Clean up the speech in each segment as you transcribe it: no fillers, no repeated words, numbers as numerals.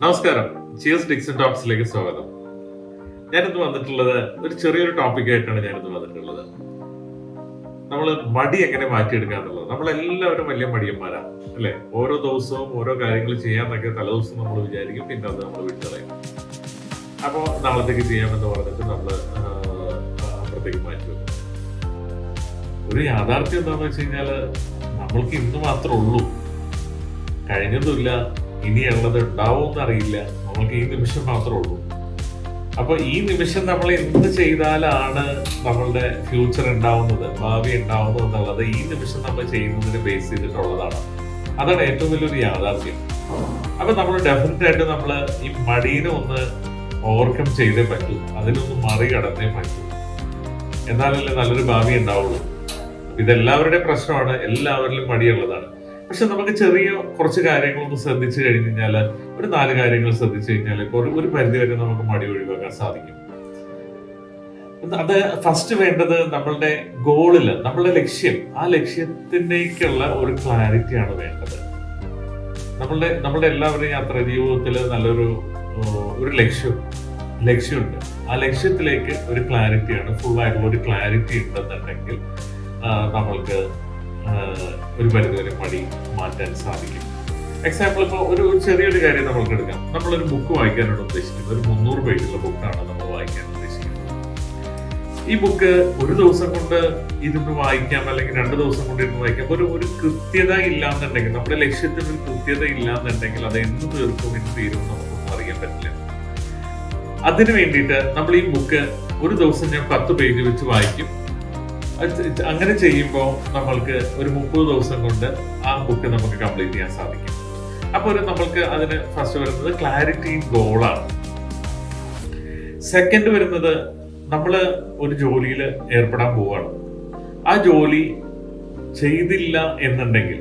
നമസ്കാരം, cheers Dixon ടോക്സിലേക്ക് സ്വാഗതം. ഞാനിന്ന് വന്നിട്ടുള്ളത് ഒരു ചെറിയൊരു ടോപ്പിക് ആയിട്ടാണ് ഞാനിന്ന് വന്നിട്ടുള്ളത്. നമ്മൾ മടി എങ്ങനെ മാറ്റിയെടുക്കുക എന്നുള്ളത്. നമ്മളെല്ലാവരും വലിയ മടിയന്മാരാണ് അല്ലെ? ഓരോ ദിവസവും ഓരോ കാര്യങ്ങൾ ചെയ്യാന്നൊക്കെ തലേദിവസം നമ്മൾ വിചാരിക്കും, പിന്നെ അത് നമ്മൾ വിട്ടുകളയും. അപ്പോൾ നാളത്തേക്ക് ചെയ്യാമെന്ന് പറഞ്ഞിട്ട് നമ്മൾ അപ്പുറത്തേക്ക് മാറ്റി വെക്കും. ഒരു യാഥാർത്ഥ്യം എന്താണെന്ന് വെച്ച് കഴിഞ്ഞാൽ നമ്മൾക്ക് ഇന്ന് മാത്രമേ ഉള്ളൂ, കഴിഞ്ഞതുമില്ല, ഇനിയുള്ളത് ഉണ്ടാവുമെന്ന് അറിയില്ല. നമ്മൾക്ക് ഈ നിമിഷം മാത്രമേ ഉള്ളൂ. അപ്പൊ ഈ നിമിഷം നമ്മൾ എന്ത് ചെയ്താലാണ് നമ്മളുടെ ഫ്യൂച്ചർ ഉണ്ടാവുന്നത്, ഭാവി ഉണ്ടാവുന്നത് എന്നുള്ളത് ഈ നിമിഷം നമ്മൾ ചെയ്യുന്നതിന് ബേസ് ചെയ്തിട്ടുള്ളതാണ്. അതാണ് ഏറ്റവും വലിയൊരു യാഥാർത്ഥ്യം. അപ്പൊ നമ്മൾ ഡെഫിനറ്റ് ആയിട്ട് നമ്മൾ ഈ മടീനെ ഒന്ന് ഓവർകം ചെയ്തേ പറ്റൂ, അതിനൊന്ന് മറികടന്നേ പറ്റൂ. എന്നാലല്ലേ നല്ലൊരു ഭാവി ഉണ്ടാവുള്ളൂ. ഇതെല്ലാവരുടെയും പ്രശ്നമാണ്, എല്ലാവരിലും മടിയുള്ളതാണ്. പക്ഷെ നമുക്ക് ചെറിയ കുറച്ച് കാര്യങ്ങളൊന്ന് ശ്രദ്ധിച്ചു കഴിഞ്ഞു കഴിഞ്ഞാൽ, ഒരു 4 കാര്യങ്ങൾ ശ്രദ്ധിച്ചു കഴിഞ്ഞാൽ ഒരു പരിധി വരെ നമുക്ക് മടി ഒഴിവാക്കാൻ സാധിക്കും. അത് ഫസ്റ്റ് വേണ്ടത് നമ്മളുടെ ഗോളില്, നമ്മളുടെ ലക്ഷ്യം, ആ ലക്ഷ്യത്തിലേക്കുള്ള ഒരു ക്ലാരിറ്റിയാണ് വേണ്ടത്. നമ്മളുടെ എല്ലാവരുടെയും യാത്ര ജീവിതത്തിൽ നല്ലൊരു ലക്ഷ്യമുണ്ട്. ആ ലക്ഷ്യത്തിലേക്ക് ഒരു ക്ലാരിറ്റിയാണ്, ഫുൾ ആയിട്ടുള്ള ഒരു ക്ലാരിറ്റി ഉണ്ടെന്നുണ്ടെങ്കിൽ നമ്മൾക്ക് ഒരു പരിധിവരെ മടി മാറ്റാൻ സാധിക്കും. എക്സാമ്പിൾ ഇപ്പോൾ ഒരു ചെറിയൊരു കാര്യം നമ്മൾക്ക് എടുക്കാം. നമ്മളൊരു ബുക്ക് വായിക്കാനാണ് ഉദ്ദേശിക്കുന്നത്. ഒരു 300 പേജുള്ള ബുക്കാണ് നമ്മൾ വായിക്കാൻ ഉദ്ദേശിക്കുന്നത്. ഈ ബുക്ക് ഒരു ദിവസം കൊണ്ട് ഇരുന്ന് വായിക്കാം, അല്ലെങ്കിൽ 2 ദിവസം കൊണ്ട് ഇരുന്ന് വായിക്കാം. ഒരു കൃത്യത ഇല്ലാന്നുണ്ടെങ്കിൽ, നമ്മുടെ ലക്ഷ്യത്തിന് ഒരു കൃത്യത ഇല്ലാന്നുണ്ടെങ്കിൽ അത് എന്ത് തീർക്കും എന്ത് തീരും നമുക്കൊന്നും അറിയാൻ പറ്റില്ല. അതിനു വേണ്ടിയിട്ട് നമ്മൾ ഈ ബുക്ക് ഒരു ദിവസം ഞാൻ 10 പേജ് വെച്ച് വായിക്കും. അങ്ങനെ ചെയ്യുമ്പോൾ നമ്മൾക്ക് ഒരു 30 ദിവസം കൊണ്ട് ആ ബുക്ക് നമുക്ക് കംപ്ലീറ്റ് ചെയ്യാൻ സാധിക്കും. അപ്പോൾ നമ്മൾക്ക് അതിന് ഫസ്റ്റ് വരുന്നത് ക്ലാരിറ്റി ഇൻ ഗോളാണ്. സെക്കൻഡ് വരുന്നത്, നമ്മൾ ഒരു ജോലിയിൽ ഏർപ്പെടാൻ പോവുകയാണ്. ആ ജോലി ചെയ്തില്ല എന്നുണ്ടെങ്കിൽ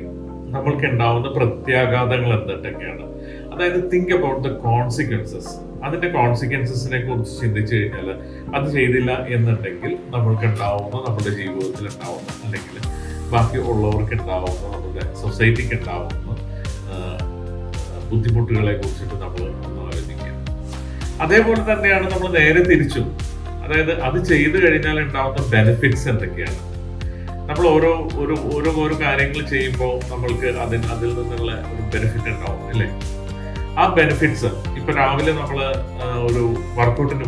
നമ്മൾക്ക് ഉണ്ടാവുന്ന പ്രത്യാഘാതങ്ങൾ എന്തൊക്കെയാണ്. അതായത് തിങ്ക് അബൌട്ട് ദ കോൺസിക്വൻസസ്. അതിന്റെ കോൺസിക്വൻസസിനെ കുറിച്ച് ചിന്തിച്ചു കഴിഞ്ഞാൽ, അത് ചെയ്തില്ല എന്നുണ്ടെങ്കിൽ നമ്മൾക്ക് ഉണ്ടാവുന്ന, നമ്മുടെ ജീവിതത്തിൽ ഉണ്ടാവുന്ന, അല്ലെങ്കിൽ ബാക്കി ഉള്ളവർക്ക് ഉണ്ടാവുന്ന, നമ്മുടെ സൊസൈറ്റിക്ക് ഉണ്ടാവുന്ന ബുദ്ധിമുട്ടുകളെ കുറിച്ചിട്ട് നമ്മൾ ഒന്ന് ആലോചിക്കുക. അതേപോലെ തന്നെയാണ് നമ്മൾ നേരെ തിരിച്ചും, അതായത് അത് ചെയ്തു കഴിഞ്ഞാൽ ഉണ്ടാവുന്ന ബെനിഫിറ്റ്സ് എന്തൊക്കെയാണ്. നമ്മൾ ഓരോ കാര്യങ്ങൾ ചെയ്യുമ്പോൾ നമ്മൾക്ക് അതിൽ നിന്നുള്ള ഒരു ബെനിഫിറ്റ് ഉണ്ടാവും അല്ലേ? ആ ബെനിഫിറ്റ്സ്, ഇപ്പൊ രാവിലെ നമ്മൾ ഒരു വർക്കൗട്ടിന്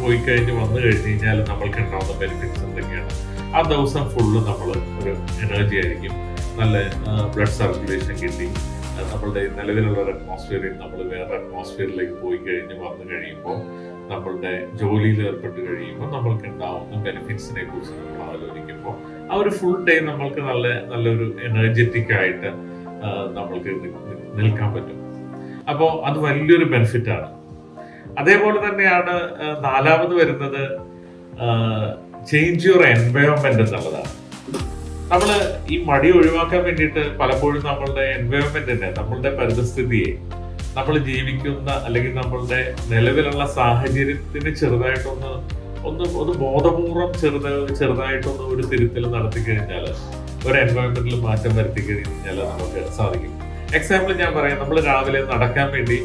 പോയി കഴിഞ്ഞ് വന്നു കഴിഞ്ഞ് കഴിഞ്ഞാൽ നമ്മൾക്ക് ഉണ്ടാവുന്ന ബെനിഫിറ്റ്സ് എന്തൊക്കെയാണ്. ആ ദിവസം ഫുള്ള് നമ്മൾ ഒരു എനർജി ആയിരിക്കും, നല്ല ബ്ലഡ് സർക്കുലേഷൻ കിട്ടി, നമ്മളുടെ നിലവിലുള്ള ഒരു അറ്റ്മോസ്ഫിയറിൽ നമ്മൾ വേറെ അറ്റ്മോസ്ഫിയറിലേക്ക് പോയി കഴിഞ്ഞ് വന്നു കഴിയുമ്പോൾ, നമ്മളുടെ ജോലിയിൽ ഏർപ്പെട്ട് കഴിയുമ്പോൾ നമ്മൾക്ക് ഉണ്ടാവുന്ന ബെനിഫിറ്റ്സിനെ കുറിച്ച് നമ്മൾ ആലോചിക്കുമ്പോൾ ആ ഒരു ഫുൾ ഡേ നമ്മൾക്ക് നല്ലൊരു എനർജറ്റിക് ആയിട്ട് നമ്മൾക്ക് നിൽക്കാൻ പറ്റും. അപ്പോൾ അത് വലിയൊരു ബെനിഫിറ്റ് ആണ്. അതേപോലെ തന്നെയാണ് 4ാമത് വരുന്നത്, ചേഞ്ച് യുവർ എൻവയോൺമെന്റ് എന്നുള്ളതാണ്. നമ്മൾ ഈ മടി ഒഴിവാക്കാൻ വേണ്ടിയിട്ട് പലപ്പോഴും നമ്മളുടെ എൻവയോൺമെന്റിനെ, നമ്മളുടെ പരിസ്ഥിതിയെ, നമ്മൾ ജീവിക്കുന്ന അല്ലെങ്കിൽ നമ്മളുടെ നിലവിലുള്ള സാഹചര്യത്തിന് ചെറുതായിട്ടൊന്ന് ബോധപൂർവം ചെറുതായിട്ടൊന്ന് ഒരു തിരുത്തൽ നടത്തി കഴിഞ്ഞാൽ, ഒരു എൻവയോൺമെന്റിൽ മാറ്റം വരുത്തി കഴിഞ്ഞാൽ നമുക്ക് സാധിക്കും. എക്സാമ്പിൾ ഞാൻ പറയാം. നമ്മൾ രാവിലെ നടക്കാൻ വേണ്ടി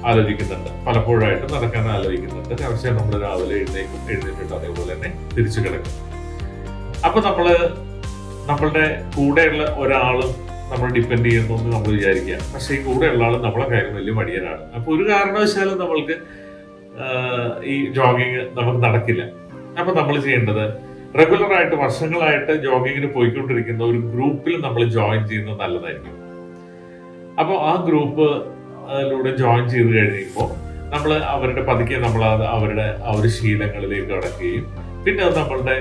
ആലോചിക്കുന്നുണ്ട്, പലപ്പോഴായിട്ട് നടക്കാൻ ആലോചിക്കുന്നുണ്ട്. പക്ഷേ നമ്മൾ രാവിലെ എഴുന്നേറ്റിട്ട് അതേപോലെ തന്നെ തിരിച്ചു കിടക്കും. അപ്പൊ നമ്മളുടെ കൂടെയുള്ള ഒരാളും നമ്മൾ ഡിപ്പെൻഡ് ചെയ്യുന്നു എന്ന് നമ്മൾ വിചാരിക്കുക. പക്ഷെ ഈ കൂടെയുള്ള ആളും നമ്മളെ കാര്യം വലിയ മടിയനാണ്. അപ്പൊ ഒരു കാരണവശാലും നമ്മൾക്ക് ഈ ജോഗിങ് നമുക്ക് നടക്കില്ല. അപ്പൊ നമ്മൾ ചെയ്യേണ്ടത്, റെഗുലർ ആയിട്ട് വർഷങ്ങളായിട്ട് ജോഗിങ്ങിന് പോയിക്കൊണ്ടിരിക്കുന്ന ഒരു ഗ്രൂപ്പിൽ നമ്മൾ ജോയിൻ ചെയ്യുന്നത് നല്ലതായിരിക്കും. അപ്പോൾ ആ ഗ്രൂപ്പിലൂടെ ജോയിൻ ചെയ്ത് കഴിയുമ്പോൾ നമ്മൾ അവരുടെ പതുക്കെ നമ്മൾ അവരുടെ ആ ഒരു ശീലങ്ങളിലേക്ക് കടക്കുകയും പിന്നെ അത് നമ്മളുടെ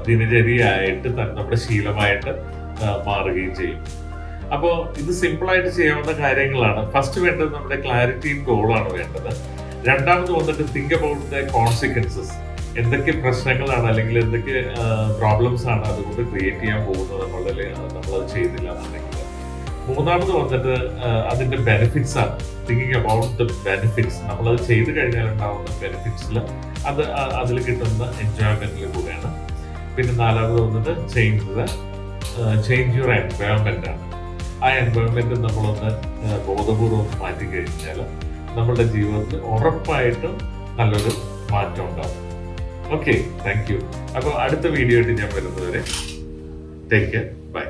ദിനചര്യയായിട്ട് തന്നെ നമ്മുടെ ശീലമായിട്ട് മാറുകയും ചെയ്യും. അപ്പോൾ ഇത് സിമ്പിളായിട്ട് ചെയ്യാവുന്ന കാര്യങ്ങളാണ്. ഫസ്റ്റ് വേണ്ടത് നമ്മുടെ ക്ലാരിറ്റി ഇൻ ഗോളാണ് വേണ്ടത്. 2ാമത് വന്നിട്ട് തിങ്ക് അബൌട്ട് ദ കോൺസിക്വൻസസ്. എന്തൊക്കെ പ്രശ്നങ്ങളാണ് അല്ലെങ്കിൽ എന്തൊക്കെ പ്രോബ്ലംസ് ആണ് അതുകൊണ്ട് ക്രിയേറ്റ് ചെയ്യാൻ പോകുന്നത് നമ്മളത് ചെയ്തില്ല എന്നുണ്ടെങ്കിൽ. 3ാമത് വന്നിട്ട് അതിന്റെ ബെനിഫിറ്റ്സ് ആണ്. Thinking about the benefits. നമ്മളത് ചെയ്ത് കഴിഞ്ഞാൽ ഉണ്ടാവുന്ന ബെനിഫിറ്റ്സിൽ അതിൽ കിട്ടുന്ന എൻജോയ്മെന്റിൽ കൂടെയാണ്. പിന്നെ 4ാമത് വന്നിട്ട് ചേഞ്ച് യുവർ എൻവയോൺമെന്റ് ആണ്. ആ എൻവയോൺമെന്റ് നമ്മളൊന്ന് ബോധപൂർവം മാറ്റി കഴിഞ്ഞാൽ നമ്മളുടെ ജീവിതത്തിൽ ഉറപ്പായിട്ടും നല്ലൊരു മാറ്റം ഉണ്ടാവും. Okay, thank you. അപ്പോൾ അടുത്ത വീഡിയോ ആയിട്ട് ഞാൻ വരുന്നതുവരെ ടേക്ക് കെയർ, ബൈ.